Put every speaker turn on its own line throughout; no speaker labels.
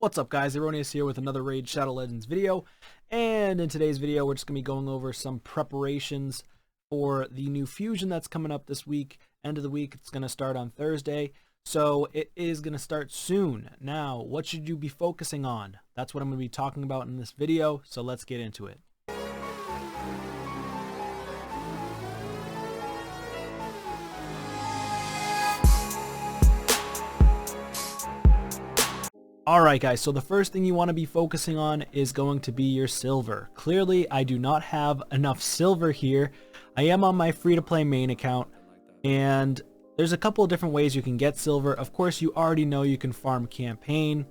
What's up guys, Aroneous here with another Raid Shadow Legends video, and in today's video we're just going to be going over some preparations for the new fusion that's coming up this week. End of the week, it's going to start on Thursday, so it is going to start soon. Now, what should you be focusing on? That's what I'm going to be talking about in this video, so let's get into it. Alright guys, so the first thing you want to be focusing on is going to be your silver. Clearly, I do not have enough silver here. I am on my free-to-play main account, and there's a couple of different ways you can get silver. Of course, you already know you can farm campaign.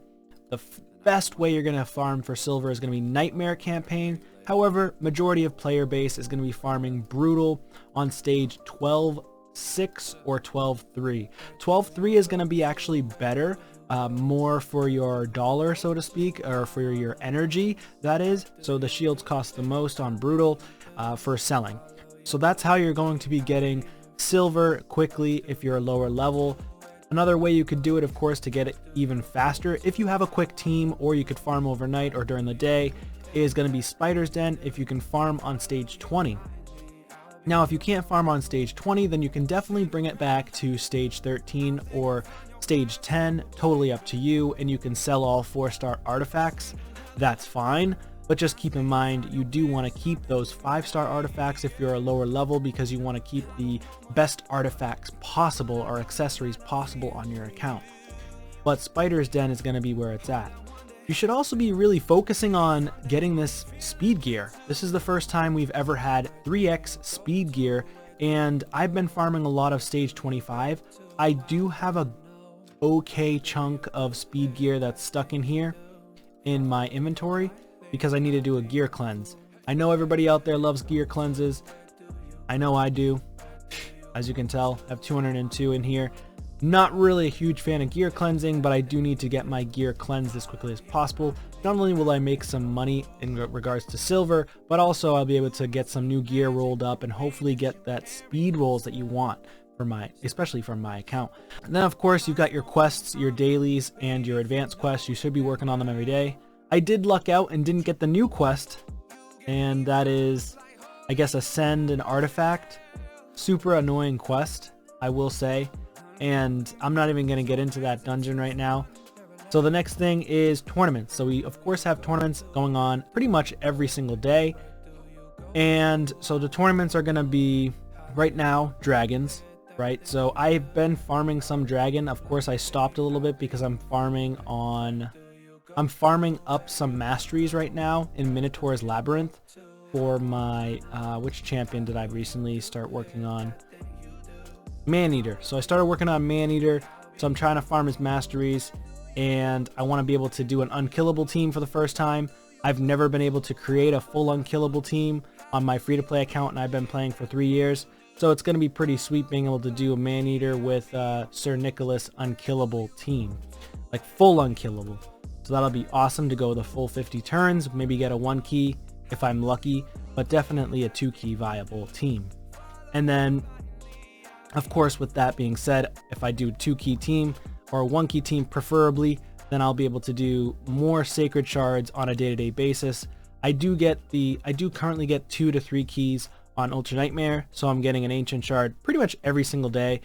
The best way you're going to farm for silver is going to be Nightmare campaign. However, majority of player base is going to be farming Brutal on stage 12-6 or 12-3. 12-3 is going to be actually better. More for your dollar, so to speak, or for your energy, that is. So the shields cost the most on Brutal for selling. So that's how you're going to be getting silver quickly if you're a lower level. Another way you could do it, of course, to get it even faster, if you have a quick team or you could farm overnight or during the day, is going to be Spider's Den if you can farm on stage 20. Now, if you can't farm on stage 20, then you can definitely bring it back to stage 13 or stage 10, totally up to you, and you can sell all 4-star artifacts. That's fine, but just keep in mind you do want to keep those 5-star artifacts if you're a lower level, because you want to keep the best artifacts possible or accessories possible on your account. But Spider's Den is going to be where it's at. You should also be really focusing on getting this speed gear. This is the first time we've ever had 3x speed gear, and I've been farming a lot of stage 25. I do have a okay chunk of speed gear that's stuck in here in my inventory because I need to do a gear cleanse. I know everybody out there loves gear cleanses. I know I do. As you can tell, I have 202 in here. Not really a huge fan of gear cleansing, but I do need to get my gear cleansed as quickly as possible. Not only will I make some money in regards to silver, but also I'll be able to get some new gear rolled up and hopefully get that speed rolls that you want. Especially from my account. And then of course you've got your quests, your dailies, and your advanced quests. You should be working on them every day. I did luck out and didn't get the new quest, and that is, I guess, ascend an artifact. Super annoying quest, I will say, and I'm not even going to get into that dungeon right now. So the next thing is tournaments. So we of course have tournaments going on pretty much every single day, and so the tournaments are going to be right now dragons. Right, so I've been farming some dragon. Of course, I stopped a little bit because I'm farming up some masteries right now in Minotaur's Labyrinth for my, which champion did I recently start working on? Maneater. So I started working on Maneater, so I'm trying to farm his masteries, and I want to be able to do an unkillable team for the first time. I've never been able to create a full unkillable team on my free-to-play account, and I've been playing for 3 years. So it's going to be pretty sweet being able to do a Maneater with Sir Nicholas unkillable team. Like full unkillable. So that'll be awesome to go the full 50 turns. Maybe get a 1 key if I'm lucky. But definitely a 2 key viable team. And then, of course, with that being said, if I do a 2 key team or a 1 key team preferably, then I'll be able to do more sacred shards on a day-to-day basis. I do currently get 2 to 3 keys on Ultra Nightmare, so I'm getting an Ancient Shard pretty much every single day,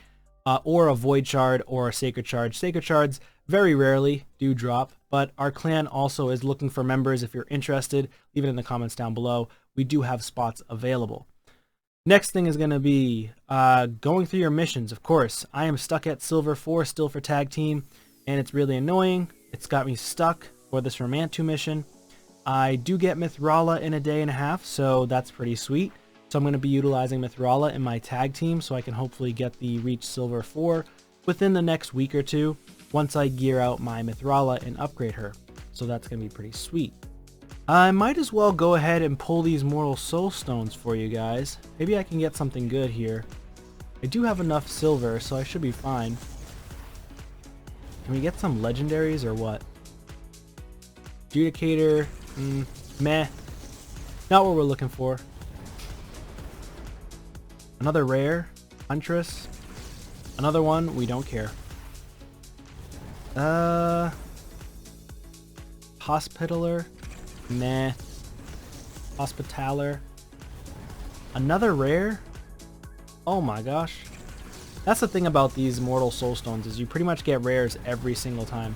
or a Void Shard or a Sacred Shard. Sacred Shards very rarely do drop, but our clan also is looking for members. If you're interested, leave it in the comments down below. We do have spots available. Next thing is going to be going through your missions. Of course, I am stuck at Silver 4 still for Tag Team, and it's really annoying. It's got me stuck for this Romantu mission. I do get Mithrala in a day and a half, so that's pretty sweet. So I'm going to be utilizing Mithrala in my tag team so I can hopefully get the Reach Silver 4 within the next week or two once I gear out my Mithrala and upgrade her. So that's going to be pretty sweet. I might as well go ahead and pull these Mortal Soul Stones for you guys. Maybe I can get something good here. I do have enough silver, so I should be fine. Can we get some legendaries or what? Judicator, meh. Not what we're looking for. Another rare, Huntress, another one, we don't care. Hospitaler. Meh. Hospitaler. Another rare? Oh my gosh. That's the thing about these Mortal Soulstones, is you pretty much get rares every single time.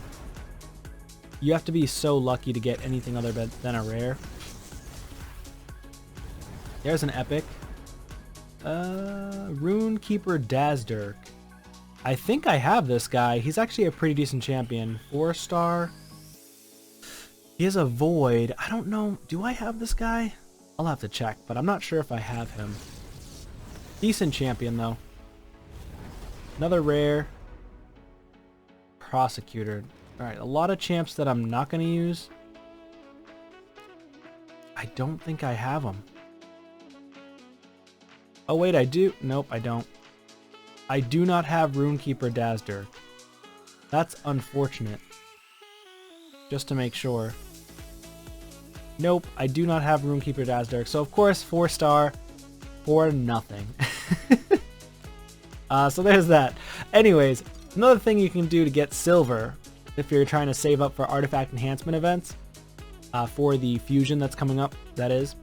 You have to be so lucky to get anything other than a rare. There's an epic. Runekeeper Dazdirk. I think I have this guy. He's actually a pretty decent champion. 4-star. He has a void. I don't know. Do I have this guy? I'll have to check, but I'm not sure if I have him. Decent champion, though. Another rare. Prosecutor. Alright, a lot of champs that I'm not going to use. I don't think I have them. Oh, wait, I do. Nope, I don't. I do not have Runekeeper Dazdirk. That's unfortunate. Just to make sure. Nope, I do not have Runekeeper Dazdirk. So, of course, 4-star for nothing. So there's that. Anyways, another thing you can do to get silver, if you're trying to save up for artifact enhancement events, for the fusion that's coming up, that is,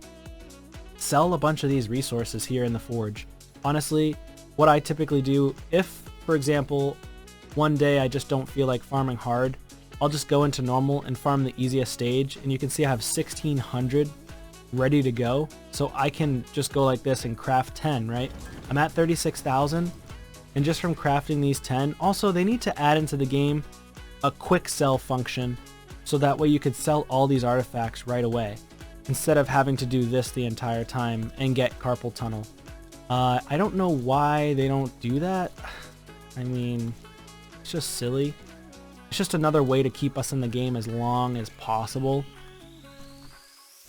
sell a bunch of these resources here in the forge. Honestly, what I typically do, if, for example, one day I just don't feel like farming hard, I'll just go into normal and farm the easiest stage, and you can see I have 1600 ready to go, so I can just go like this and craft 10, right? I'm at 36,000, and just from crafting these 10, also they need to add into the game a quick sell function, so that way you could sell all these artifacts right away, instead of having to do this the entire time and get carpal tunnel. I don't know why they don't do that. I mean, it's just silly. It's just another way to keep us in the game as long as possible.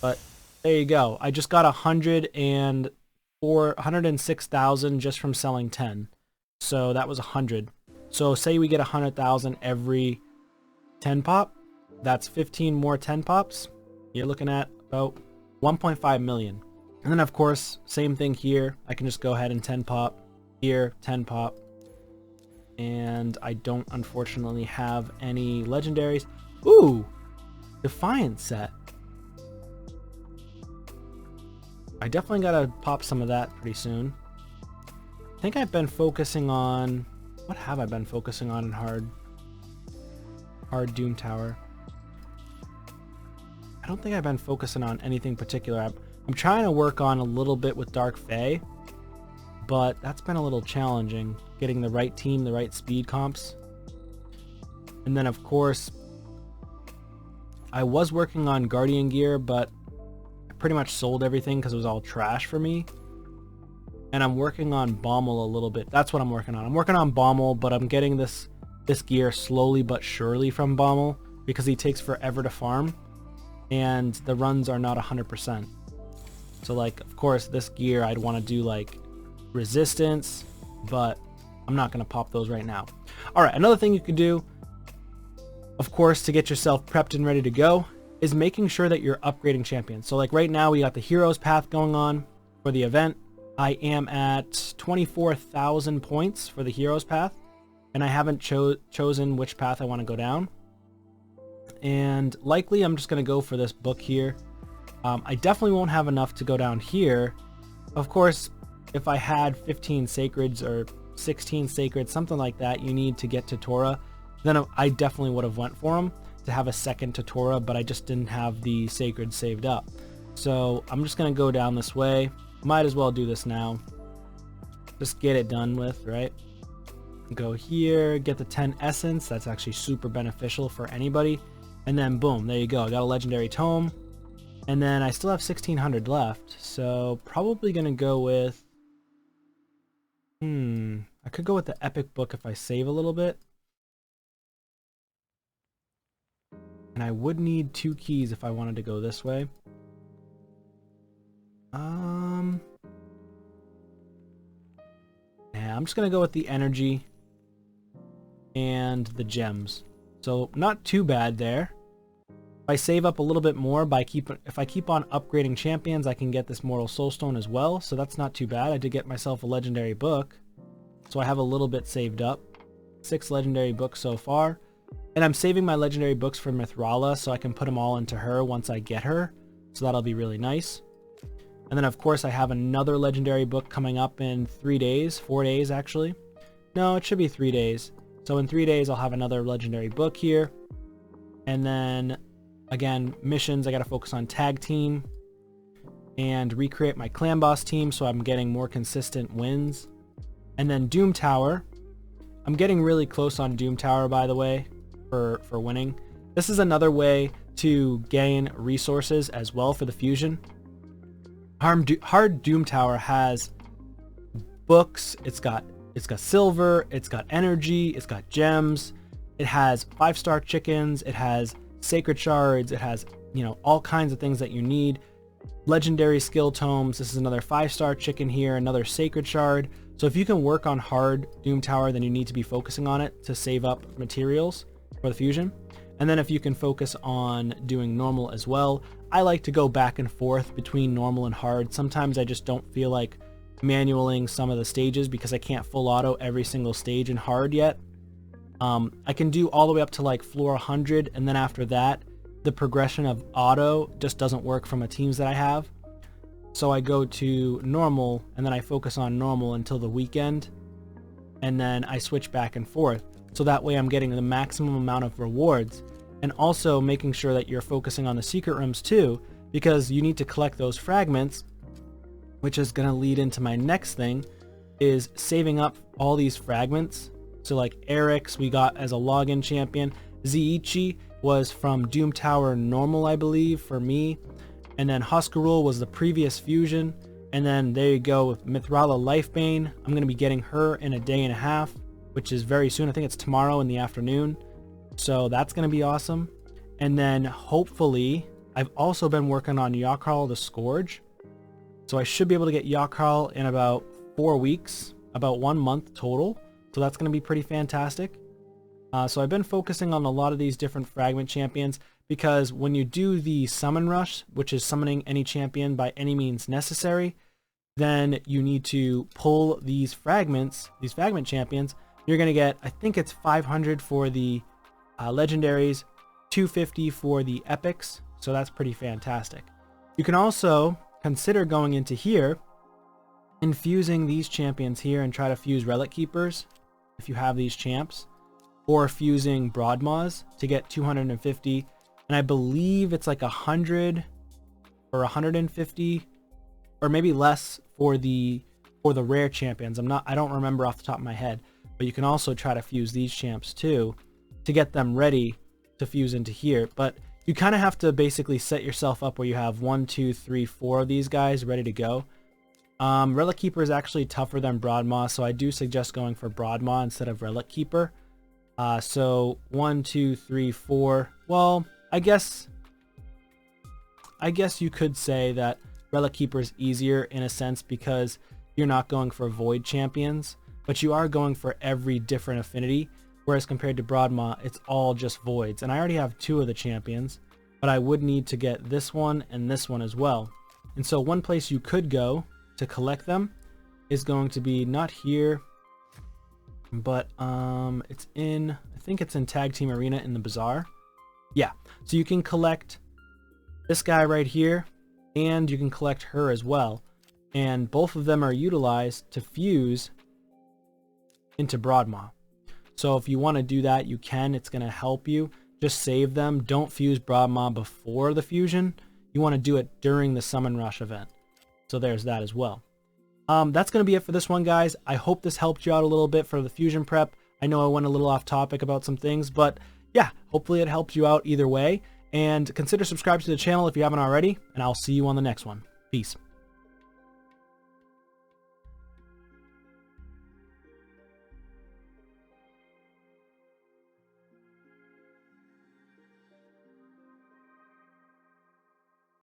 But there you go. I just got 106,000 just from selling 10. So that was 100. So say we get 100,000 every 10 pop. That's 15 more 10 pops. You're looking at about 1.5 million. And then of course, same thing here. I can just go ahead and 10 pop. Here, 10 pop. And I don't unfortunately have any legendaries. Ooh! Defiant set. I definitely gotta pop some of that pretty soon. I think I've been focusing on... What have I been focusing on in hard? Hard Doom Tower. I don't think I've been focusing on anything particular. I'm trying to work on a little bit with Dark Fae, but that's been a little challenging. Getting the right team, the right speed comps. And then of course, I was working on Guardian gear, but I pretty much sold everything because it was all trash for me. And I'm working on Bommel a little bit. That's what I'm working on. I'm working on Bommel, but I'm getting this gear slowly but surely from Bommel because he takes forever to farm. And the runs are not 100%. So like, of course, this gear I'd want to do like resistance, but I'm not going to pop those right now. Alright, another thing you could do, of course, to get yourself prepped and ready to go, is making sure that you're upgrading champions. So like right now we got the Heroes Path going on for the event. I am at 24,000 points for the Heroes Path, and I haven't chosen which path I want to go down. And likely I'm just going to go for this book here. I definitely won't have enough to go down here. Of course, if I had 15 Sacreds or 16 Sacreds, something like that, you need to get to Torah, then I definitely would have went for them to have a second to Torah, but I just didn't have the Sacred saved up. So I'm just going to go down this way. Might as well do this now. Just get it done with, right? Go here, get the 10 Essence. That's actually super beneficial for anybody. And then boom, there you go. I got a Legendary Tome. And then I still have 1,600 left. So probably going to go with... I could go with the Epic Book if I save a little bit. And I would need 2 keys if I wanted to go this way. Yeah, I'm just going to go with the energy and the gems. So not too bad there. If I save up a little bit more if I keep on upgrading champions, I can get this Mortal Soulstone as well. So that's not too bad. I did get myself a legendary book. So I have a little bit saved up. 6 legendary books so far. And I'm saving my legendary books for Mithrala so I can put them all into her once I get her. So that'll be really nice. And then of course I have another legendary book coming up in 3 days, 4 days actually. No, it should be 3 days. So in 3 days I'll have another legendary book here. And then again, missions, I gotta focus on tag team and recreate my clan boss team so I'm getting more consistent wins. And then Doom Tower. I'm getting really close on Doom Tower, by the way, for winning. This is another way to gain resources as well for the fusion. Hard Doom Tower has books, it's got silver, it's got energy, it's got gems, it has 5-star chickens, it has sacred shards, it has, you know, all kinds of things that you need. Legendary skill tomes. This is another 5-star chicken here, another sacred shard. So if you can work on hard Doom Tower, then you need to be focusing on it to save up materials for the fusion. And then if you can focus on doing normal as well. I like to go back and forth between normal and hard. Sometimes I just don't feel like manualing some of the stages because I can't full auto every single stage in hard yet. I can do all the way up to like floor 100, and then after that the progression of auto just doesn't work from the teams that I have. So I go to normal and then I focus on normal until the weekend, and then I switch back and forth. So that way I'm getting the maximum amount of rewards, and also making sure that you're focusing on the secret rooms too, because you need to collect those fragments, which is going to lead into my next thing, is saving up all these fragments. So like Eric's we got as a login champion. Ziichi was from Doom Tower normal, I believe, for me. And then Huskarul was the previous fusion. And then there you go with Mithrala Lifebane. I'm going to be getting her in a day and a half, which is very soon. I think it's tomorrow in the afternoon. So that's going to be awesome. And then hopefully, I've also been working on Yakarl the Scourge. So I should be able to get Yakarl in about 4 weeks, about 1 month total. So that's going to be pretty fantastic. So I've been focusing on a lot of these different fragment champions, because when you do the summon rush, which is summoning any champion by any means necessary, then you need to pull these fragments, these fragment champions. You're going to get, I think it's 500 for the legendaries, 250 for the epics. So that's pretty fantastic. You can also consider going into here, infusing these champions here and try to fuse Relic Keepers if you have these champs, or fusing Broadmaws to get 250, and I believe it's like 100 or 150 or maybe less for the rare champions. I don't remember off the top of my head, but you can also try to fuse these champs too to get them ready to fuse into here. But you kind of have to basically set yourself up where you have 1, 2, 3, 4 of these guys ready to go. Relic Keeper is actually tougher than Broadmaw, so I do suggest going for Broadmaw instead of Relic Keeper. So 1, 2, 3, 4. Well, I guess you could say that Relic Keeper is easier in a sense because you're not going for Void champions, but you are going for every different affinity. Whereas compared to Broadmaw, it's all just Voids. And I already have 2 of the champions, but I would need to get this one and this one as well. And so one place you could go to collect them is going to be not here, but it's in, I think it's in Tag Team Arena in the Bazaar. Yeah, so you can collect this guy right here, and you can collect her as well. And both of them are utilized to fuse into Broadmaw. So if you want to do that, you can. It's going to help you. Just save them. Don't fuse Broadmaw before the fusion. You want to do it during the Summon Rush event. So there's that as well. That's going to be it for this one, guys. I hope this helped you out a little bit for the fusion prep. I know I went a little off topic about some things, but yeah, hopefully it helped you out either way. And consider subscribing to the channel if you haven't already, and I'll see you on the next one. Peace.